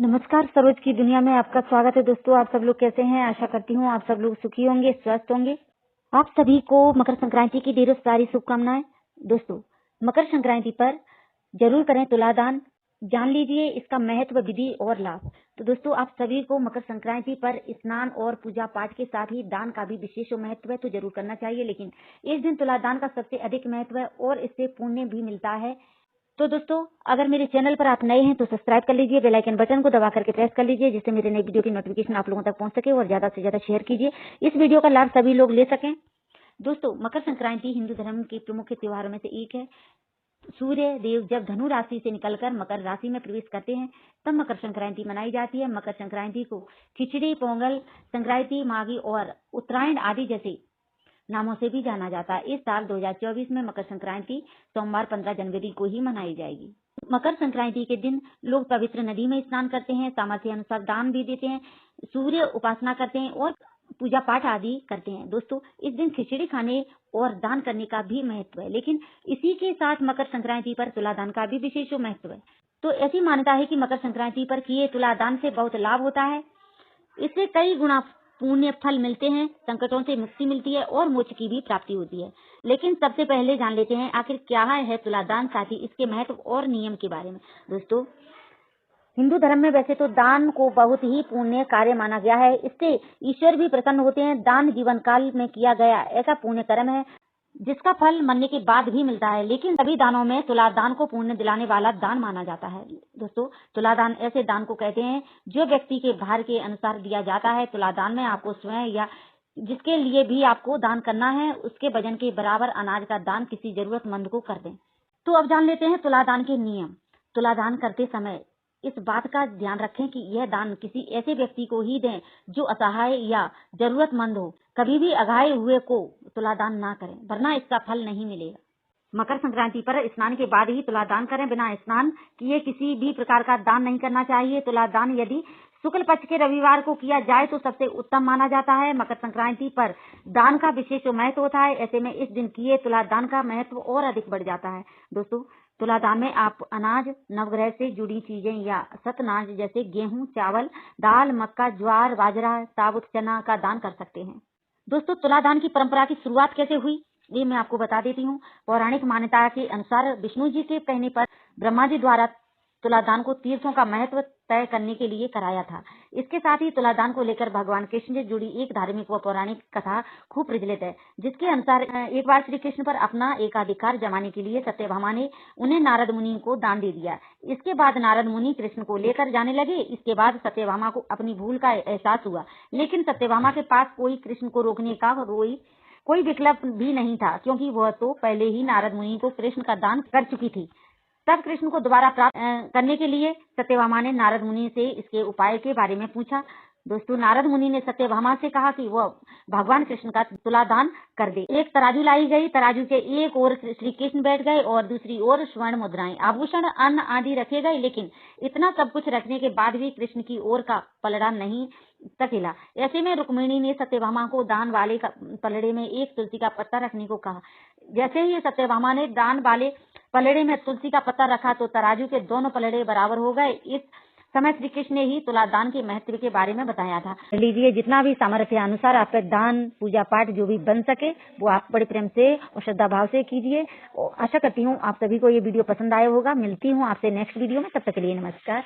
नमस्कार, सरोज की दुनिया में आपका स्वागत है। दोस्तों, आप सब लोग कैसे हैं? आशा करती हूँ आप सब लोग सुखी होंगे, स्वस्थ होंगे। आप सभी को मकर संक्रांति की ढेरों सारी शुभकामनाएं। दोस्तों, मकर संक्रांति पर जरूर करें तुला दान। जान लीजिए इसका महत्व, विधि और लाभ। तो दोस्तों, आप सभी को मकर संक्रांति पर स्नान और पूजा पाठ के साथ ही दान का भी विशेष महत्व है, तो जरूर करना चाहिए। लेकिन इस दिन तुला दान का सबसे अधिक महत्व है और इससे पुण्य भी मिलता है। तो दोस्तों, अगर मेरे चैनल पर आप नए हैं तो सब्सक्राइब कर लीजिए, बेल आइकन बटन को दबा करके प्रेस कर लीजिए, जिससे मेरे नई वीडियो की नोटिफिकेशन आप लोगों तक पहुंच सके, और ज्यादा से ज्यादा शेयर कीजिए, इस वीडियो का लाभ सभी लोग ले सकें। दोस्तों, मकर संक्रांति हिंदू धर्म के प्रमुख त्योहारों में से एक है। सूर्य देव जब धनु राशि से निकलकर मकर राशि में प्रवेश करते हैं तब मकर संक्रांति मनाई जाती है। मकर संक्रांति को खिचड़ी, पोंगल संक्रांति, माघी और उत्तरायण आदि जैसे नामों से भी जाना जाता है। इस साल 2024 में मकर संक्रांति सोमवार 15 जनवरी को ही मनाई जाएगी। मकर संक्रांति के दिन लोग पवित्र नदी में स्नान करते हैं, सामर्थ्य अनुसार दान भी देते हैं, सूर्य उपासना करते हैं और पूजा पाठ आदि करते हैं। दोस्तों, इस दिन खिचड़ी खाने और दान करने का भी महत्व है, लेकिन इसी के साथ मकर संक्रांति पर तुला दान का भी विशेष महत्व है। तो ऐसी मान्यता है कि मकर संक्रांति पर किए तुला दान से बहुत लाभ होता है। इससे कई गुना पुण्य फल मिलते हैं, संकटों से मुक्ति मिलती है और मोक्ष की भी प्राप्ति होती है। लेकिन सबसे पहले जान लेते हैं आखिर क्या है तुला दान, साथ ही इसके महत्व और नियम के बारे में। दोस्तों, हिंदू धर्म में वैसे तो दान को बहुत ही पुण्य कार्य माना गया है। इससे ईश्वर भी प्रसन्न होते हैं। दान जीवन काल में किया गया ऐसा पुण्य कर्म है जिसका फल मरने के बाद भी मिलता है। लेकिन सभी दानों में तुला दान को पुण्य दिलाने वाला दान माना जाता है। दोस्तों, तुला दान ऐसे दान को कहते हैं जो व्यक्ति के भार के अनुसार दिया जाता है। तुला दान में आपको स्वयं या जिसके लिए भी आपको दान करना है उसके वजन के बराबर अनाज का दान किसी जरूरतमंद को कर दें। तो अब जान लेते हैं तुला दान के नियम। तुला दान करते समय इस बात का ध्यान रखें कि यह दान किसी ऐसे व्यक्ति को ही दें जो असहाय या जरूरतमंद हो। कभी भी अघाये हुए को तुला दान ना करें, वरना इसका फल नहीं मिलेगा। मकर संक्रांति पर स्नान के बाद ही तुला दान करें। बिना स्नान किए किसी भी प्रकार का दान नहीं करना चाहिए। तुला दान यदि शुक्ल पक्ष के रविवार को किया जाए तो सबसे उत्तम माना जाता है। मकर संक्रांति पर दान का विशेष महत्व होता है। ऐसे में इस दिन किए तुला दान का महत्व और अधिक बढ़ जाता है। दोस्तों, तुला दान में आप अनाज, नवग्रह से जुड़ी चीजें या सतनाज जैसे गेहूं, चावल, दाल, मक्का, ज्वार, बाजरा, साबुत चना का दान कर सकते हैं। दोस्तों, तुला दान की परंपरा की शुरुआत कैसे हुई ये मैं आपको बता देती हूँ। पौराणिक मान्यता के अनुसार विष्णु जी के कहने पर ब्रह्मा जी द्वारा तुला दान को तीर्थों का महत्व तय करने के लिए कराया था। इसके साथ ही तुला दान को लेकर भगवान कृष्ण से जुड़ी एक धार्मिक व पौराणिक कथा खूब प्रचलित है, जिसके अनुसार एक बार श्री कृष्ण पर अपना एकाधिकार जमाने के लिए सत्यभामा ने उन्हें नारद मुनि को दान दे दिया। इसके बाद नारद मुनि कृष्ण को लेकर जाने लगे। इसके बाद सत्यभामा को अपनी भूल का एहसास हुआ, लेकिन सत्यभामा के पास कोई कृष्ण को रोकने का कोई विकल्प भी नहीं था, क्योंकि वह तो पहले ही नारद मुनि को कृष्ण का दान कर चुकी थी। तब कृष्ण को दोबारा प्राप्त करने के लिए सत्यभामा ने नारद मुनि से इसके उपाय के बारे में पूछा। दोस्तों, नारद मुनि ने सत्यभामा से कहा कि वह भगवान कृष्ण का तुला दान कर दे। एक तराजू लाई गई। तराजू के एक ओर श्री कृष्ण बैठ गए और दूसरी ओर स्वर्ण मुद्राएं, आभूषण, अन्न आदि रखे गए। लेकिन इतना सब कुछ रखने के बाद भी कृष्ण की ओर का पलड़ा नहीं तक हिला। ऐसे में रुक्मिणी ने सत्यभामा को दान वाले पलड़े में एक तुलसी का पत्ता रखने को कहा। जैसे ही सत्यभामा ने दान वाले पलड़े में तुलसी का पत्ता रखा तो तराजू के दोनों पलड़े बराबर हो गए। इस समय श्री कृष्ण ने ही तुला दान के महत्व के बारे में बताया था। लीजिए, जितना भी सामर्थ्य अनुसार आपका दान, पूजा पाठ जो भी बन सके वो आप बड़े प्रेम से और श्रद्धा भाव से कीजिए। आशा करती हूँ आप सभी को ये वीडियो पसंद आया होगा। मिलती हूँ आपसे नेक्स्ट वीडियो में, तब तक के लिए नमस्कार।